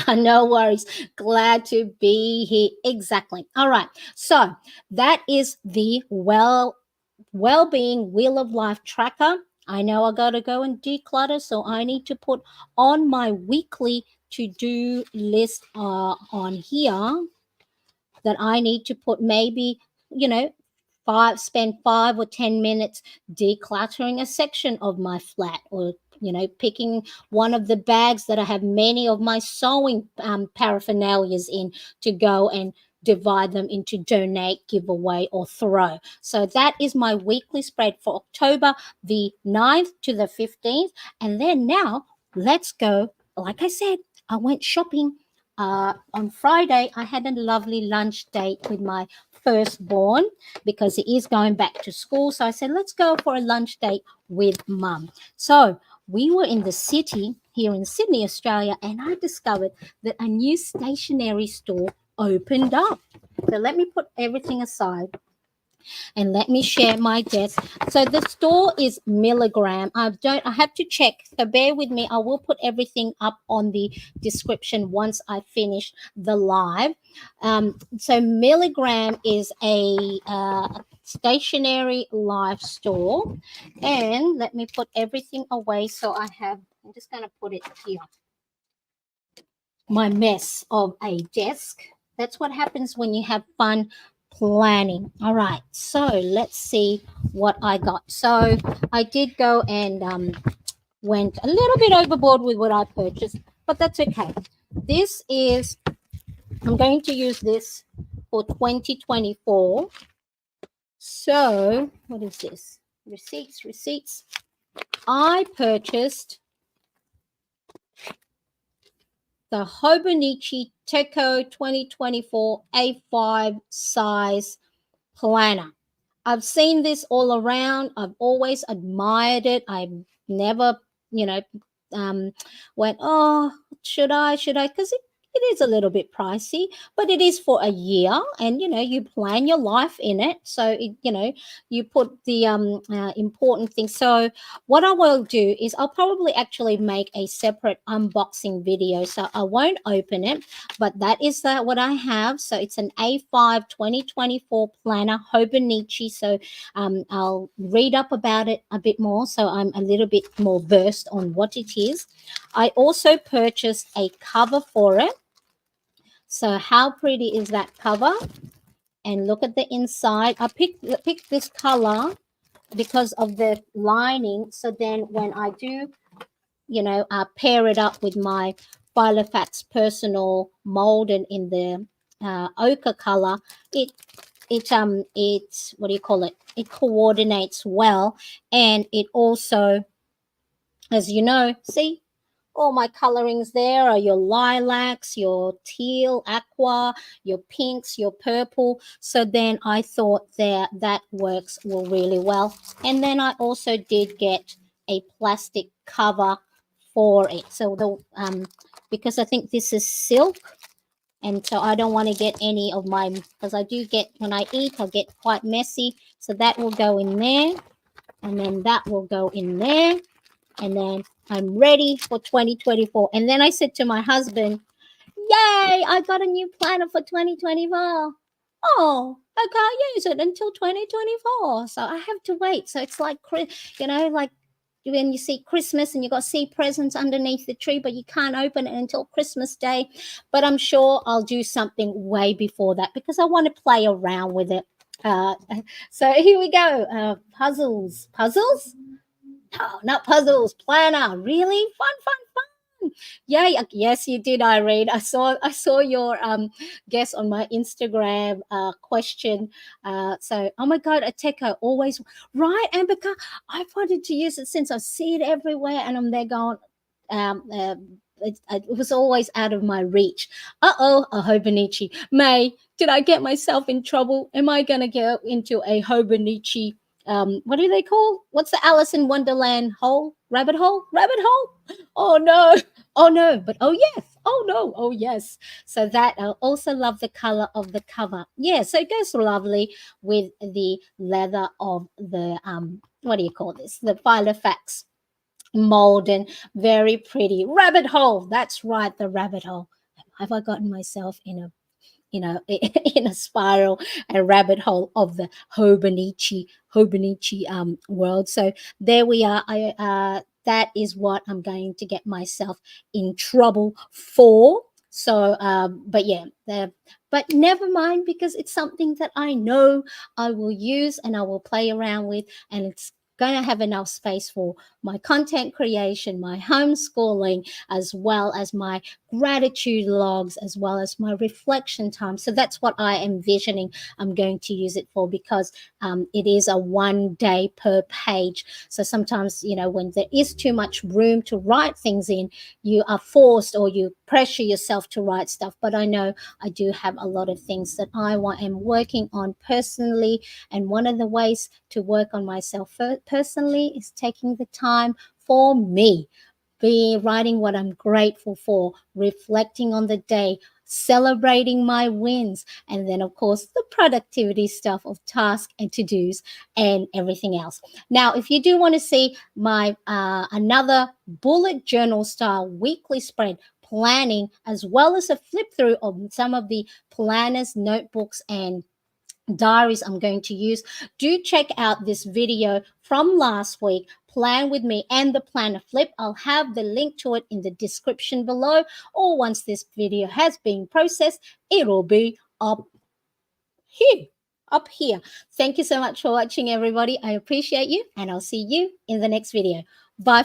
No worries. Glad to be here. Exactly. All right. So that is the well-being Wheel of Life tracker. I know I got to go and declutter, so I need to put on my weekly to-do list on here that I need to put maybe, spend 5 or 10 minutes decluttering a section of my flat, or picking one of the bags that I have many of my sewing paraphernalias in, to go and divide them into donate, give away, or throw. So that is my weekly spread for October the 9th to the 15th. And then now let's go. Like I said, I went shopping on Friday. I had a lovely lunch date with my firstborn because he is going back to school. So I said, let's go for a lunch date with mum. So we were in the city here in Sydney, Australia, and I discovered that a new stationery store opened up. So let me put everything aside and let me share my desk. So the store is Milligram. I have to check, so bear with me. I will put everything up on the description once I finish the live. So Milligram is a stationary life store, and let me put everything away. So I'm just going to put it here, my mess of a desk. That's what happens when you have fun planning. All right, so let's see what I got. So I did go and went a little bit overboard with what I purchased, but that's okay. I'm going to use this for 2024. So what is this? Receipts. I purchased the Hobonichi Teco 2024 A5 size planner. I've seen this all around. I've always admired it. I've never, went, oh, should I? Because it is a little bit pricey, but it is for a year, and you plan your life in it. So you put the important things. So what I will do is I'll probably actually make a separate unboxing video. So I won't open it, but that is what I have. So it's an A5 2024 planner, Hobonichi. So I'll read up about it a bit more, so I'm a little bit more versed on what it is. I also purchased a cover for it. So how pretty is that cover? and look at the inside. I picked this color because of the lining. So then when I do, pair it up with my Filofax Personal Malden in the ochre color, it's what do you call it? It coordinates well, and it also, as you know, see, all my colorings there are your lilacs, your teal, aqua, your pinks, your purple. So then I thought that works really well. And then I also did get a plastic cover for it. So because I think this is silk, and so I don't want to get any of my, because I do get, when I eat, I get quite messy. So that will go in there, and then that will go in there, and then I'm ready for 2024. And then I said to my husband, yay, I got a new planner for 2024. Oh, I can't use it until 2024. So I have to wait. So it's like, like when you see Christmas and you got to see presents underneath the tree, but you can't open it until Christmas Day. But I'm sure I'll do something way before that because I want to play around with it. So here we go. Puzzles. No, not puzzles. Planner. Really? Fun. Yay. Yes, you did, Irene. I saw your guess on my Instagram question. So oh my god, Ateko always right, Ambica. I've wanted to use it since I see it everywhere and I'm there going um uh, it was always out of my reach. A Hobonichi. May, did I get myself in trouble? Am I gonna go into a Hobonichi what do they call, what's the Alice in Wonderland hole, rabbit hole, oh no, oh no, but oh yes, oh no, oh yes. So that I also love the color of the cover. Yeah, so it goes lovely with the leather of the what do you call this, the Filofax Malden. Very pretty rabbit hole, that's right, the rabbit hole. Have I gotten myself in a in a spiral, a rabbit hole of the Hobonichi world. So there we are. That is what I'm going to get myself in trouble for. So, but yeah, but never mind, because it's something that I know I will use and I will play around with, and it's going to have enough space for my content creation, my homeschooling, as well as my gratitude logs, as well as my reflection time. So that's what I am envisioning I'm going to use it for, because it is a 1 day per page. So sometimes, when there is too much room to write things in, you are forced or you pressure yourself to write stuff. But I know I do have a lot of things that I am working on personally. And one of the ways to work on myself personally is taking the time for me, be writing what I'm grateful for, reflecting on the day, celebrating my wins, and then of course the productivity stuff of tasks and to-dos and everything else. Now, if you do want to see my another bullet journal style weekly spread planning, as well as a flip through of some of the planners, notebooks, and diaries I'm going to use, do check out this video from last week, Plan with Me and the Planner Flip. I'll have the link to it in the description below, or once this video has been processed, it'll be up here. Thank you so much for watching, everybody. I appreciate you, and I'll see you in the next video. Bye.